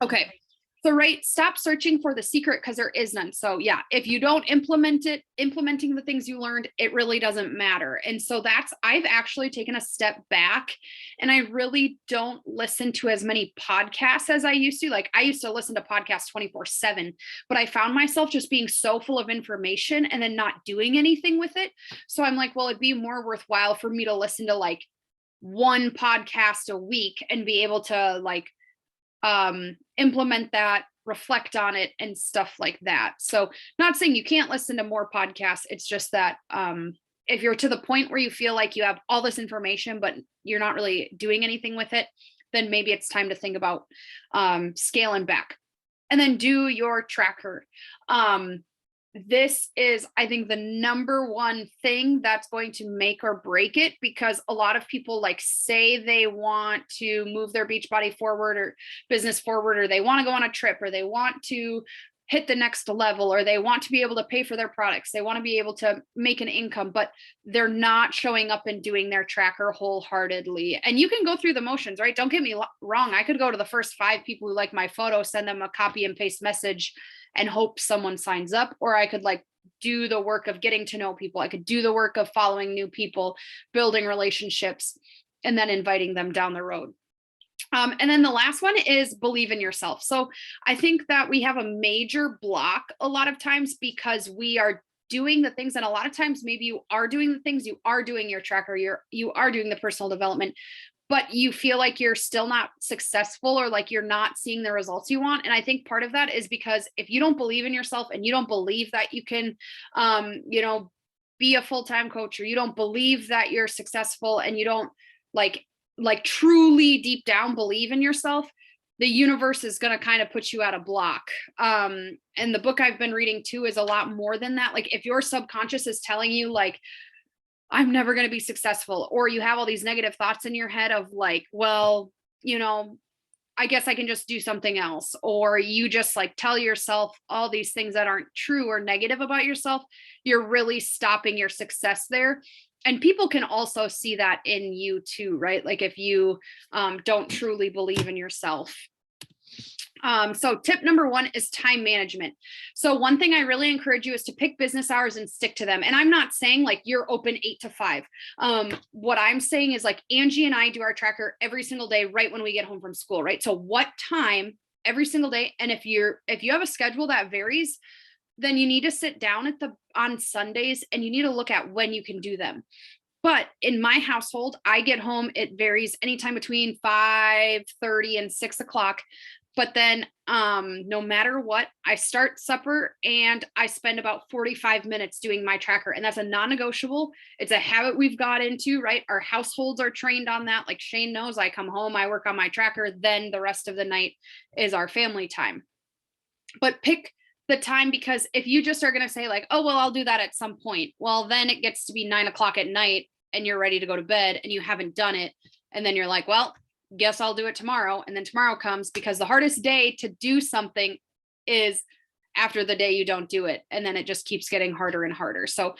Okay. So, right, stop searching for the secret because there is none. So yeah, if you don't implementing the things you learned, it really doesn't matter. And so I've actually taken a step back and I really don't listen to as many podcasts as I used to. Like I used to listen to podcasts 24/7, but I found myself just being so full of information and then not doing anything with it. So I'm like, well, it'd be more worthwhile for me to listen to like one podcast a week and be able to like implement that, reflect on it, and stuff like that. So, not saying you can't listen to more podcasts. It's just that if you're to the point where you feel like you have all this information, but you're not really doing anything with it, then maybe it's time to think about scaling back. And then do your tracker. This is, I think, the number one thing that's going to make or break it, because a lot of people like say they want to move their Beachbody forward or business forward, or they want to go on a trip, or they want to hit the next level, or they want to be able to pay for their products. They want to be able to make an income, but they're not showing up and doing their tracker wholeheartedly. And you can go through the motions, right? Don't get me wrong. I could go to the first 5 people who like my photo, send them a copy and paste message and hope someone signs up. Or I could like do the work of getting to know people. I could do the work of following new people, building relationships, and then inviting them down the road. And then the last one is believe in yourself. So I think that we have a major block a lot of times because we are doing the things, and a lot of times maybe you are doing the things, you are doing your tracker, you are doing the personal development, but you feel like you're still not successful, or like you're not seeing the results you want. And I think part of that is because if you don't believe in yourself and you don't believe that you can, be a full-time coach, or you don't believe that you're successful, and you don't like truly deep down believe in yourself, the universe is going to kind of put you at a block. And the book I've been reading too is a lot more than that. Like if your subconscious is telling you like, I'm never going to be successful, or you have all these negative thoughts in your head of like, well, I guess I can just do something else, or you just like tell yourself all these things that aren't true or negative about yourself, you're really stopping your success there. And people can also see that in you too, right? Like if you don't truly believe in yourself. So tip number 1 is time management. So one thing I really encourage you is to pick business hours and stick to them. And I'm not saying like you're open 8 to 5. What I'm saying is like Angie and I do our tracker every single day, right when we get home from school, right? So what time every single day? And if you have a schedule that varies, then you need to sit down on Sundays and you need to look at when you can do them. But in my household, I get home, it varies anytime between 5:30 and 6 o'clock. But then no matter what, I start supper and I spend about 45 minutes doing my tracker. And that's a non-negotiable. It's a habit we've got into, right? Our households are trained on that. Like Shane knows, I come home, I work on my tracker, then the rest of the night is our family time. But pick the time, because if you just are going to say like, oh, well, I'll do that at some point. Well, then it gets to be 9 o'clock at night and you're ready to go to bed and you haven't done it. And then you're like, well, guess I'll do it tomorrow. And then tomorrow comes, because the hardest day to do something is after the day you don't do it. And then it just keeps getting harder and harder. So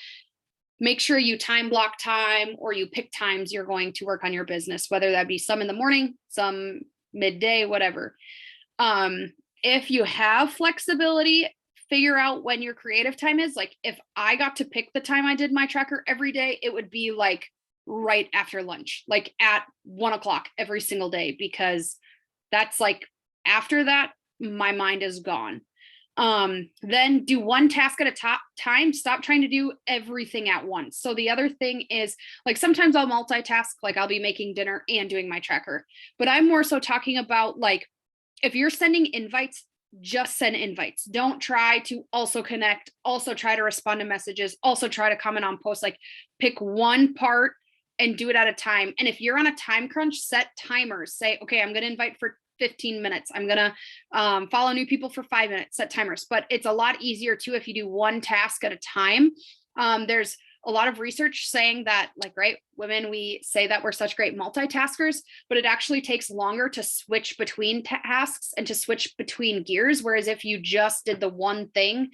make sure you time block time, or you pick times you're going to work on your business, whether that be some in the morning, some midday, whatever. If you have flexibility, figure out when your creative time is. Like if I got to pick the time I did my tracker every day, it would be like right after lunch, like at 1 o'clock every single day, because that's like after that, my mind is gone. Then do one task at a time. Stop trying to do everything at once. So the other thing is like sometimes I'll multitask, like I'll be making dinner and doing my tracker, but I'm more so talking about like if you're sending invites, just send invites. Don't try to also connect, also try to respond to messages, also try to comment on posts. Like pick one part and do it at a time. And if you're on a time crunch, set timers. Say, okay, I'm going to invite for 15 minutes. I'm going to follow new people for 5 minutes, set timers. But it's a lot easier too if you do one task at a time. There's a lot of research saying that, like, right, women, we say that we're such great multitaskers, but it actually takes longer to switch between tasks and to switch between gears. Whereas if you just did the one thing,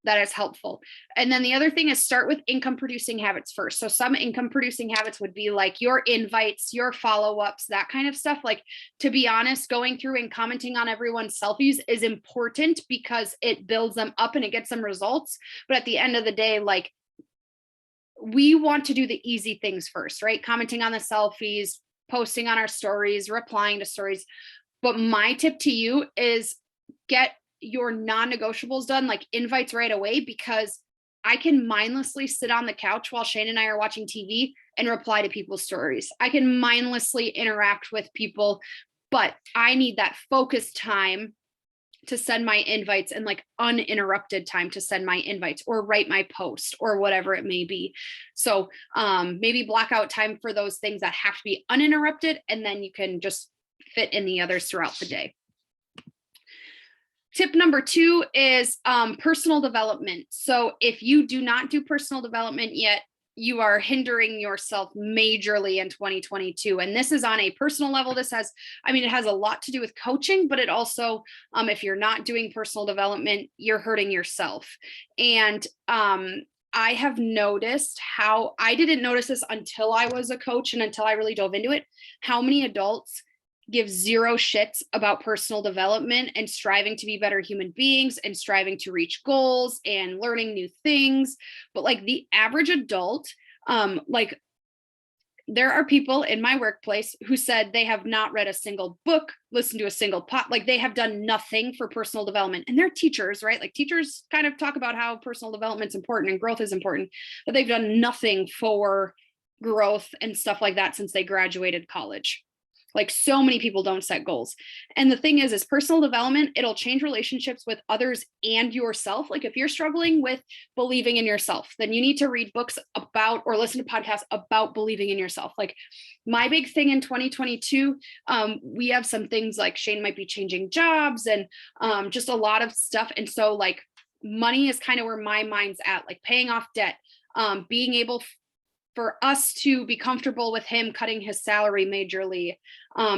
that is helpful. And then the other thing is start with income producing habits first. So some income producing habits would be like your invites, your follow-ups, that kind of stuff. Like, to be honest, going through and commenting on everyone's selfies is important because it builds them up and it gets them results. But at the end of the day, like, we want to do the easy things first, right? Commenting on the selfies, posting on our stories, replying to stories. But my tip to you is get your non-negotiables done, like invites right away, because I can mindlessly sit on the couch while Shane and I are watching TV and reply to people's stories. I can mindlessly interact with people, but I need that focused time to send my invites and like uninterrupted time to send my invites or write my post or whatever it may be. So maybe block out time for those things that have to be uninterrupted, and then you can just fit in the others throughout the day. Tip number 2 is personal development. So if you do not do personal development yet, you are hindering yourself majorly in 2022. And this is on a personal level. This has, it has a lot to do with coaching, but it also, if you're not doing personal development, you're hurting yourself. And I have noticed how, I didn't notice this until I was a coach and until I really dove into it, how many adults give zero shits about personal development and striving to be better human beings and striving to reach goals and learning new things. But like the average adult, like there are people in my workplace who said they have not read a single book, listened to a single like they have done nothing for personal development. And they're teachers, right? Like teachers kind of talk about how personal development is important and growth is important, but they've done nothing for growth and stuff like that since they graduated college. Like so many people don't set goals. And the thing is personal development, it'll change relationships with others and yourself. Like if you're struggling with believing in yourself, then you need to read books about or listen to podcasts about believing in yourself. Like my big thing in 2022, we have some things like Shane might be changing jobs and just a lot of stuff. And so like money is kind of where my mind's at, like paying off debt, being able for us to be comfortable with him cutting his salary majorly,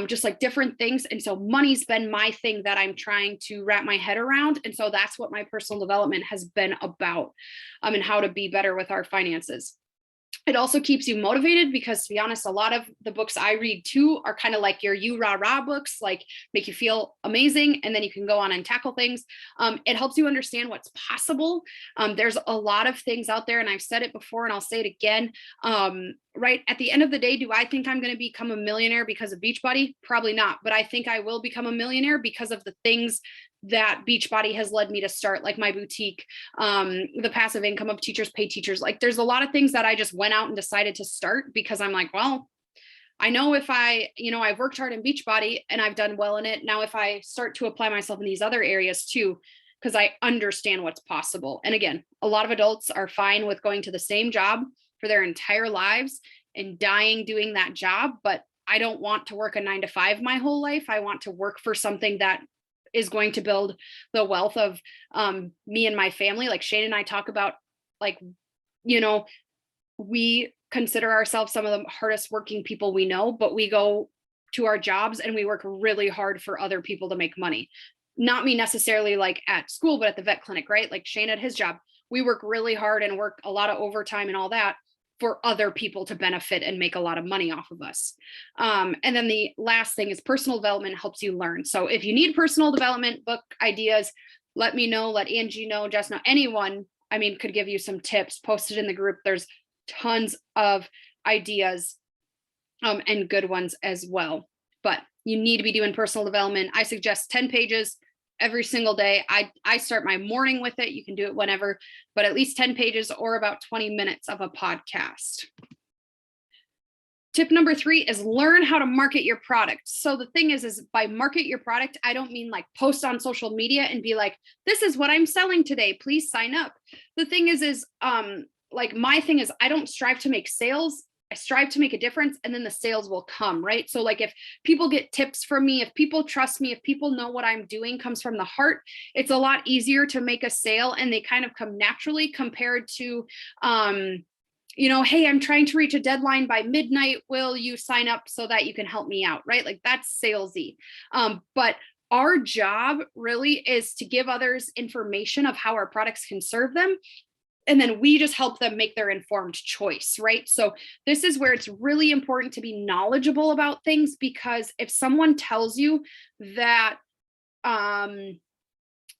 just like different things. And so money's been my thing that I'm trying to wrap my head around. And so that's what my personal development has been about, and how to be better with our finances. It also keeps you motivated because, to be honest, a lot of the books I read too are kind of like your you rah rah books, like make you feel amazing and then you can go on and tackle things. It helps you understand what's possible. There's a lot of things out there, and I've said it before and I'll say it again. Right at the end of the day, do I think I'm going to become a millionaire because of Beachbody? Probably not, but I think I will become a millionaire because of the things that Beachbody has led me to start, like my boutique, the passive income of teachers pay teachers. Like there's a lot of things that I just went out and decided to start because I'm like, well, I know if I've worked hard in Beachbody and I've done well in it. Now, if I start to apply myself in these other areas too, because I understand what's possible. And again, a lot of adults are fine with going to the same job for their entire lives and dying doing that job. But I don't want to work a 9-to-5 my whole life. I want to work for something that is going to build the wealth of me and my family. Like Shane and I talk about, like, we consider ourselves some of the hardest working people we know, but we go to our jobs and we work really hard for other people to make money. Not me necessarily like at school, but at the vet clinic, right? Like Shane at his job, we work really hard and work a lot of overtime and all that for other people to benefit and make a lot of money off of us. And then the last thing is personal development helps you learn. So if you need personal development book ideas, let me know, let Angie know, Jess know, anyone, could give you some tips, post it in the group. There's tons of ideas and good ones as well. But you need to be doing personal development. I suggest 10 pages every single day. I start my morning with it. You can do it whenever, but at least 10 pages or about 20 minutes of a podcast. Tip number 3 is learn how to market your product. So the thing is by market your product, I don't mean like post on social media and be like, this is what I'm selling today, please sign up. The thing is like my thing is I don't strive to make sales. I strive to make a difference, and then the sales will come, right? So like if people get tips from me, if people trust me, if people know what I'm doing comes from the heart, it's a lot easier to make a sale, and they kind of come naturally compared to, hey, I'm trying to reach a deadline by midnight. Will you sign up so that you can help me out, right? Like that's salesy. But our job really is to give others information of how our products can serve them. And then we just help them make their informed choice, right? So this is where it's really important to be knowledgeable about things, because if someone tells you that,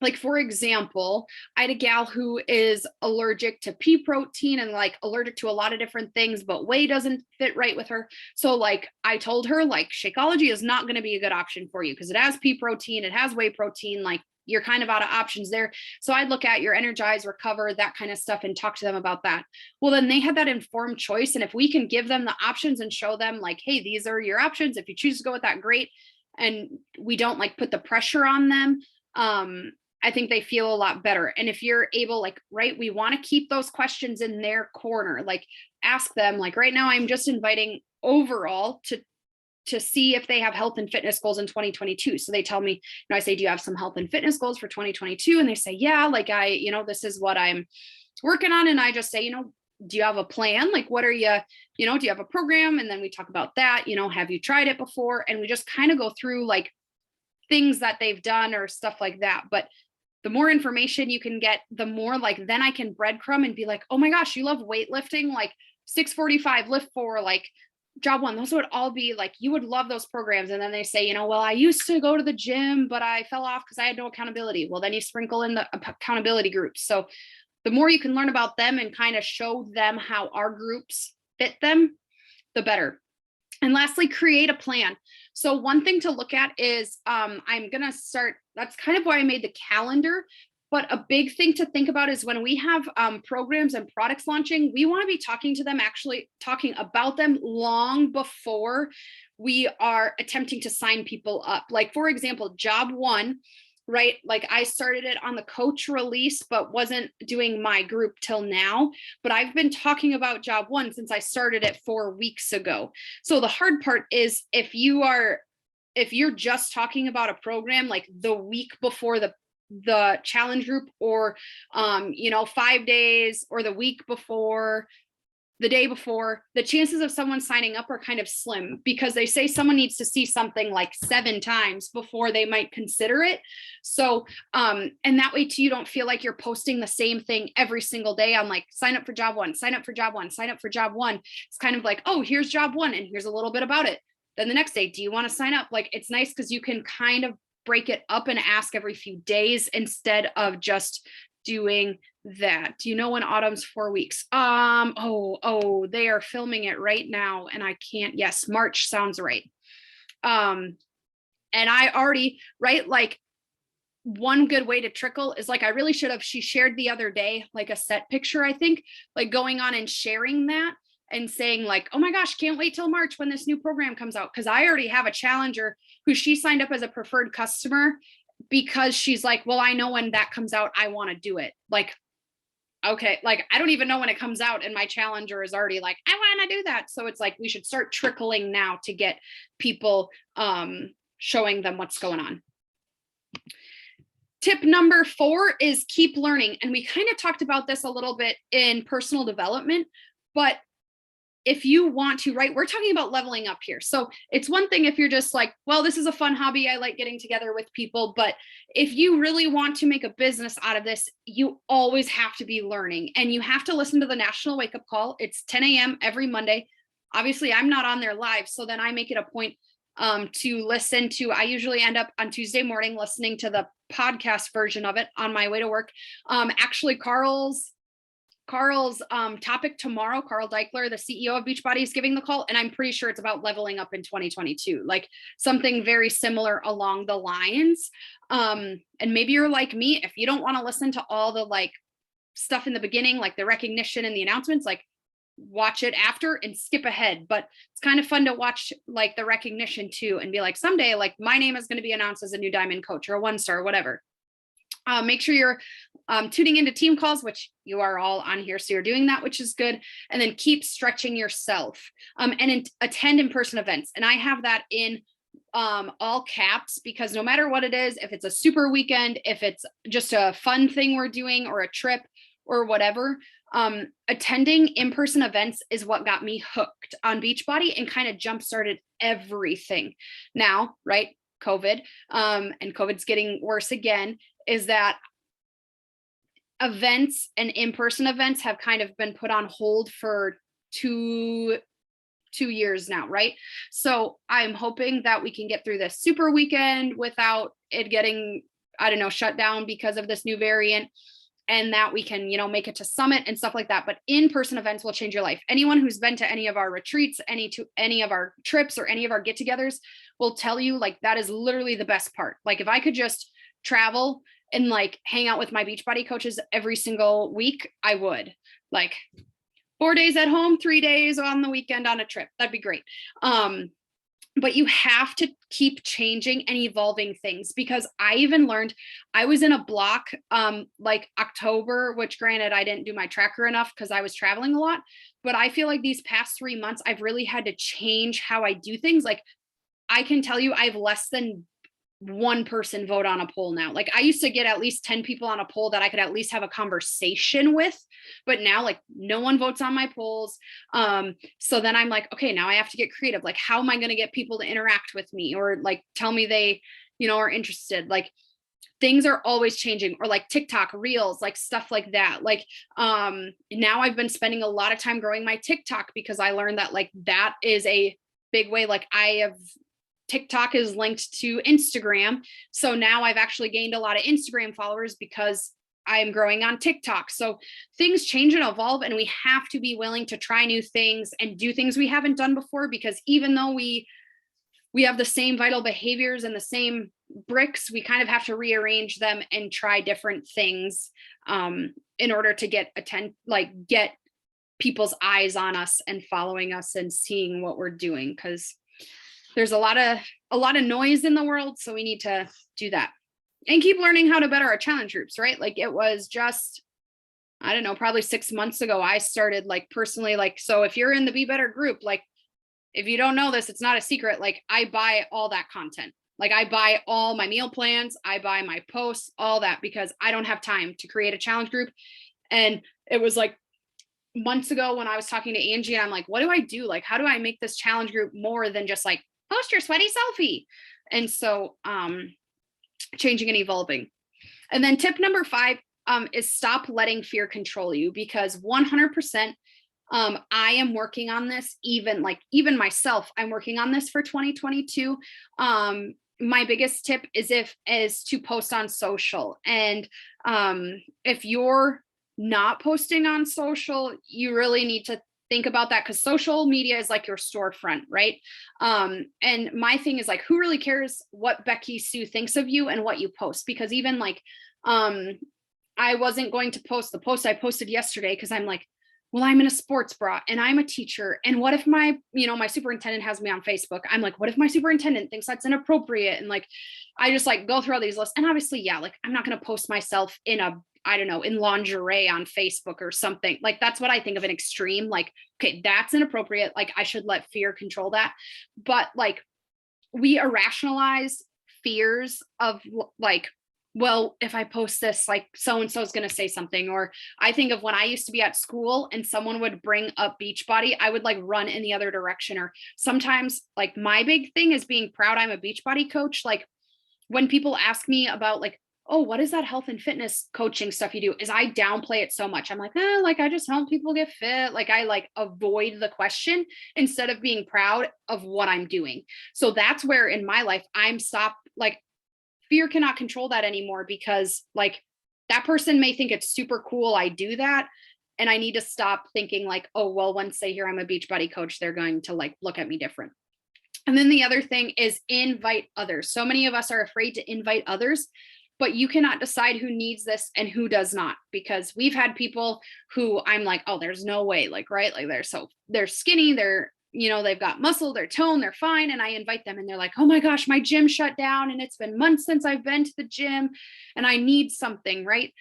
like for example, I had a gal who is allergic to pea protein and like allergic to a lot of different things, but whey doesn't fit right with her. So like I told her, like, Shakeology is not going to be a good option for you because it has pea protein, it has whey protein, like you're kind of out of options there. So I'd look at your Energize, Recover, that kind of stuff and talk to them about that. Well, then they had that informed choice. And if we can give them the options and show them like, hey, these are your options. If you choose to go with that, great. And we don't like put the pressure on them. I think they feel a lot better. And if you're able, like, right, we want to keep those questions in their corner, like ask them, like right now, I'm just inviting overall to see if they have health and fitness goals in 2022. So they tell me, I say, do you have some health and fitness goals for 2022? And they say, yeah, like this is what I'm working on. And I just say, do you have a plan? Like, what are you, do you have a program? And then we talk about that, have you tried it before? And we just kind of go through like things that they've done or stuff like that. But the more information you can get, the more like, then I can breadcrumb and be like, oh my gosh, you love weightlifting, like 645 lift for like job one. Those would all be like, you would love those programs. And then they say, well, I used to go to the gym, but I fell off because I had no accountability. Well, then you sprinkle in the accountability groups. So the more you can learn about them and kind of show them how our groups fit them, the better. And lastly, create a plan. So one thing to look at is I'm going to start, that's kind of why I made the calendar. But a big thing to think about is when we have programs and products launching, we want to be talking to them, actually talking about them long before we are attempting to sign people up. Like, for example, job one, right? Like I started it on the coach release, but wasn't doing my group till now. But I've been talking about job one since I started it 4 weeks ago. So the hard part is if you're just talking about a program like the week before the challenge group, or 5 days, or the week before, the day before, the chances of someone signing up are kind of slim, because they say someone needs to see something like 7 times before they might consider it. So, and that way too, you don't feel like you're posting the same thing every single day on like, sign up for job one, sign up for job one, sign up for job one. It's kind of like, oh, here's job one and here's a little bit about it. Then the next day, do you want to sign up? Like, it's nice because you can kind of break it up and ask every few days instead of just doing that. Do you know when autumn's 4 weeks? They are filming it right now and I can't. Yes, March sounds right. And I already, right, like one good way to trickle is like, I really should have, she shared the other day, like a set picture, I think, like going on and sharing that and saying like, oh my gosh, can't wait till March when this new program comes out. Cause I already have a challenger who she signed up as a preferred customer because she's like, well, I know when that comes out, I want to do it. Like, okay, like I don't even know when it comes out and my challenger is already like, I want to do that. So it's like, we should start trickling now to get people showing them what's going on. Tip number 4 is keep learning. And we kind of talked about this a little bit in personal development, but if you want to, right, we're talking about leveling up here. So it's one thing if you're just like, well, this is a fun hobby, I like getting together with people. But if you really want to make a business out of this, you always have to be learning, and you have to listen to the National Wake Up Call. It's 10 a.m. every Monday. Obviously, I'm not on there live, so then I make it a point to listen to, I usually end up on Tuesday morning listening to the podcast version of it on my way to work. Actually, Carl's topic tomorrow, Carl Deichler, the CEO of Beachbody, is giving the call, and I'm pretty sure it's about leveling up in 2022, like something very similar along the lines. And maybe you're like me, if you don't want to listen to all the like stuff in the beginning, like the recognition and the announcements, like watch it after and skip ahead. But it's kind of fun to watch like the recognition too, and be like, someday, like my name is going to be announced as a new diamond coach or a 1-star or whatever. Make sure you're tuning into team calls, which you are all on here. So you're doing that, which is good. And then keep stretching yourself and attend in-person events. And I have that in all caps, because no matter what it is, if it's a super weekend, if it's just a fun thing we're doing or a trip or whatever, attending in-person events is what got me hooked on Beachbody and kind of jump-started everything. Now, right? COVID, and COVID's getting worse again, is that events and in-person events have kind of been put on hold for two years now, right? So I'm hoping that we can get through this super weekend without it getting, I don't know, shut down because of this new variant, and that we can, make it to Summit and stuff like that. But in-person events will change your life. Anyone who's been to any of our retreats, any of our trips or any of our get-togethers will tell you, like, that is literally the best part. Like, if I could just travel and like hang out with my Beachbody coaches every single week, I would. Like, 4 days at home, 3 days on the weekend on a trip. That'd be great. But you have to keep changing and evolving things, because I even learned, I was in a block like October, which granted I didn't do my tracker enough because I was traveling a lot, but I feel like these past 3 months I've really had to change how I do things. Like, I can tell you I have less than one person vote on a poll now. Like, I used to get at least 10 people on a poll that I could at least have a conversation with, but now, like, no one votes on my polls. So then I'm like, okay, now I have to get creative. Like, how am I going to get people to interact with me, or like tell me they, are interested? Like, things are always changing, or like TikTok reels, like stuff like that. Like, now I've been spending a lot of time growing my TikTok, because I learned that, like, that is a big way. Like, TikTok is linked to Instagram. So now I've actually gained a lot of Instagram followers because I'm growing on TikTok. So things change and evolve, and we have to be willing to try new things and do things we haven't done before, because even though we have the same vital behaviors and the same bricks, we kind of have to rearrange them and try different things in order to get people's eyes on us and following us and seeing what we're doing, because there's a lot of noise in the world. So we need to do that and keep learning how to better our challenge groups, right? Like, it was just, I don't know, probably 6 months ago, I started, like, personally, like, so if you're in the Be Better group, like, if you don't know this, it's not a secret. Like, I buy all that content. Like, I buy all my meal plans, I buy my posts, all that, because I don't have time to create a challenge group. And it was like months ago when I was talking to Angie, and I'm like, what do I do? Like, how do I make this challenge group more than just like, post your sweaty selfie? And so changing and evolving. And then tip number 5 is stop letting fear control you, because 100% I am working on this. Even myself, I'm working on this for 2022. My biggest tip is to post on social. And if you're not posting on social, you really need to think about that, because social media is like your storefront, right? And my thing is, like, who really cares what Becky Sue thinks of you and what you post? Because even like, I wasn't going to post the post I posted yesterday, because I'm like, well, I'm in a sports bra and I'm a teacher. And what if my superintendent has me on Facebook? I'm like, what if my superintendent thinks that's inappropriate? And like, I just like go through all these lists. And obviously, yeah, like, I'm not going to post myself in in lingerie on Facebook or something. Like, that's what I think of an extreme. Like, okay, that's inappropriate. Like, I should let fear control that. But like, we irrationalize fears of like, well, if I post this, like, so-and-so is going to say something. Or I think of when I used to be at school and someone would bring up Beachbody, I would like run in the other direction. Or sometimes, like, my big thing is being proud I'm a Beachbody coach. Like, when people ask me about like, oh, what is that health and fitness coaching stuff you do? Is I downplay it so much. I'm like, like, I just help people get fit. Like, I like avoid the question instead of being proud of what I'm doing. So that's where in my life I'm stopped. Like, fear cannot control that anymore, because like, that person may think it's super cool I do that. And I need to stop thinking like, oh, well, once they hear I'm a Beachbody coach, they're going to like look at me different. And then the other thing is invite others. So many of us are afraid to invite others, but you cannot decide who needs this and who does not, because we've had people who I'm like, oh, there's no way, like, right? Like, they're skinny, they've got muscle, they're toned, they're fine. And I invite them and they're like, oh my gosh, my gym shut down and it's been months since I've been to the gym and I need something, right?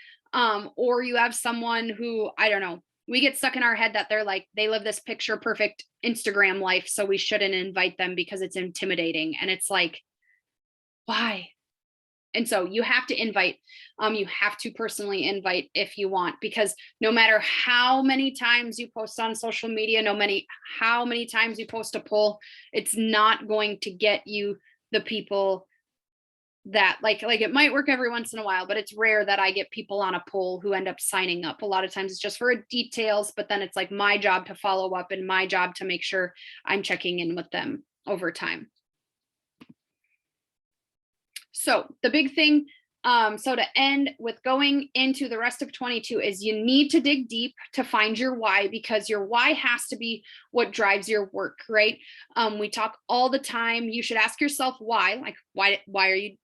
Or you have someone who, I don't know, we get stuck in our head that they're like, they live this picture perfect Instagram life, so we shouldn't invite them because it's intimidating. And it's like, why? And so you have to invite, you have to personally invite if you want, because no matter how many times you post on social media, how many times you post a poll, it's not going to get you the people that like it might work every once in a while, but it's rare that I get people on a poll who end up signing up. A lot of times it's just for details, but then it's like my job to follow up and my job to make sure I'm checking in with them over time. So the big thing, so to end with going into the rest of 22 is you need to dig deep to find your why, because your why has to be what drives your work, right? We talk all the time. You should ask yourself why, like why are you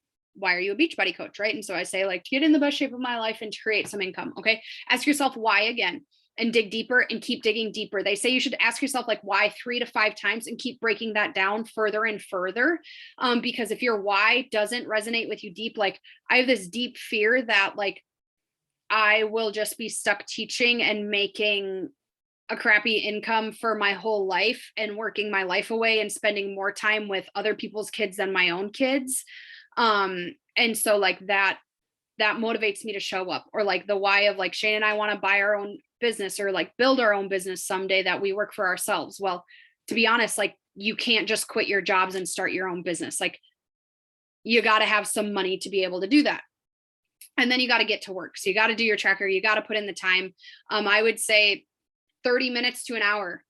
a Beachbody coach, right? And so I say like to get in the best shape of my life and to create some income. Okay. Ask yourself why again and dig deeper and keep digging deeper. They say you should ask yourself like why 3 to 5 times and keep breaking that down further and further. Because if your why doesn't resonate with you deep, like I have this deep fear that like I will just be stuck teaching and making a crappy income for my whole life and working my life away and spending more time with other people's kids than my own kids. And so like that motivates me to show up. Or like the why of like Shane and I want to buy our own business or like build our own business someday that we work for ourselves. Well, to be honest, like you can't just quit your jobs and start your own business. Like you got to have some money to be able to do that. And then you got to get to work. So you got to do your tracker. You got to put in the time. I would say 30 minutes to an hour,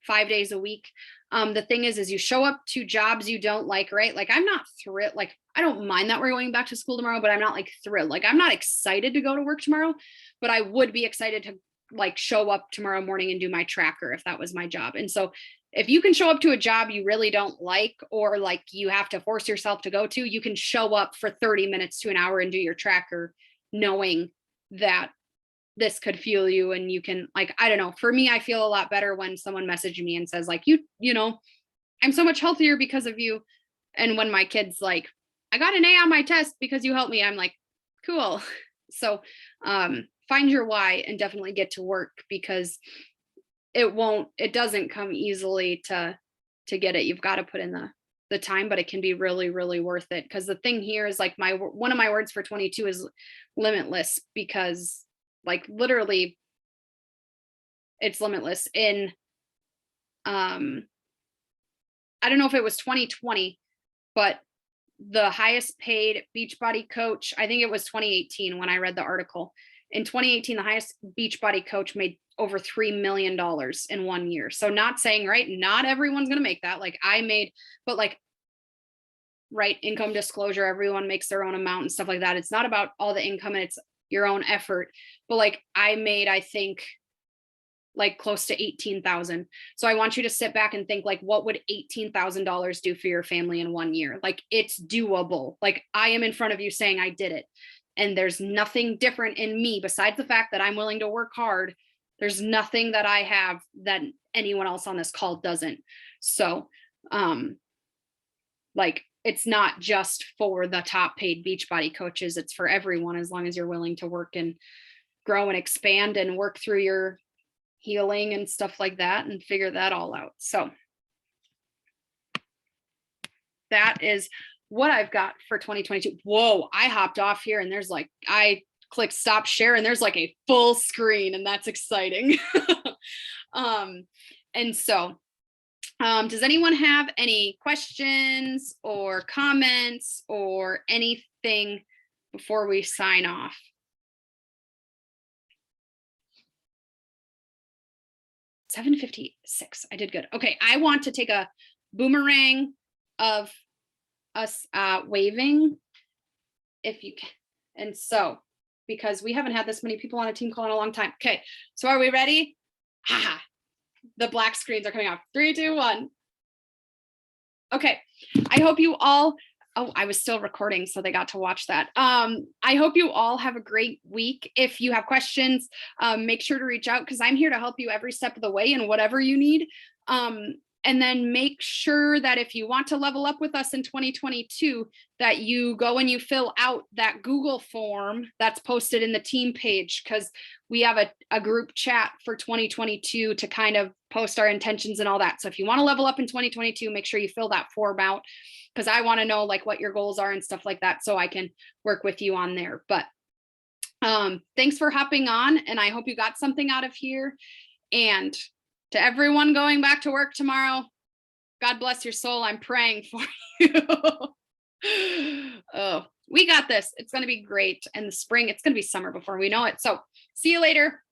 5 days a week. The thing is you show up to jobs you don't like, right? Like I'm not thrilled. Like I don't mind that we're going back to school tomorrow, but I'm not like thrilled. Like I'm not excited to go to work tomorrow, but I would be excited to like show up tomorrow morning and do my tracker if that was my job. And so if you can show up to a job you really don't like, or like you have to force yourself to go to, you can show up for 30 minutes to an hour and do your tracker knowing that this could fuel you. And you can like, I don't know, for me, I feel a lot better when someone messages me and says like, you know, I'm so much healthier because of you. And when my kid's like, I got an A on my test because you helped me, I'm like, cool. So find your why and definitely get to work, because it doesn't come easily to get it. You've got to put in the time, but it can be really, really worth it. Because the thing here is like one of my words for 22 is limitless, because like literally it's limitless. In I don't know if it was 2020, but the highest paid Beachbody coach, I think it was 2018 when I read the article. In 2018, the highest Beachbody coach made over $3 million in 1 year. So not saying, right, not everyone's going to make that. Like I made, but like, right, income disclosure, everyone makes their own amount and stuff like that. It's not about all the income and it's your own effort. But like I made, I think like close to 18,000. So I want you to sit back and think like, what would $18,000 do for your family in 1 year? Like it's doable. Like I am in front of you saying I did it. And there's nothing different in me besides the fact that I'm willing to work hard. There's nothing that I have that anyone else on this call doesn't. So, like it's not just for the top paid Beachbody coaches. It's for everyone, as long as you're willing to work and grow and expand and work through your healing and stuff like that and figure that all out. So that is what I've got for 2022. Whoa, I hopped off here and there's like, I clicked stop share and there's like a full screen, and that's exciting. And so does anyone have any questions or comments or anything before we sign off? $7:56. I did good. Okay, I want to take a boomerang of us waving, if you can. And so, because we haven't had this many people on a team call in a long time. Okay, so are we ready? Ha! The black screens are coming off. 3, 2, 1. Okay, I hope you all, oh, I was still recording, so they got to watch that. I hope you all have a great week. If you have questions, make sure to reach out, because I'm here to help you every step of the way in whatever you need. And then make sure that if you want to level up with us in 2022, that you go and you fill out that Google form that's posted in the team page, because we have a group chat for 2022 to kind of post our intentions and all that. So if you want to level up in 2022, make sure you fill that form out, because I want to know like what your goals are and stuff like that, so I can work with you on there. But thanks for hopping on, and I hope you got something out of here. And to everyone going back to work tomorrow, God bless your soul. I'm praying for you. Oh, We got this. It's going to be great. And the spring, it's going to be summer before we know it. So see you later.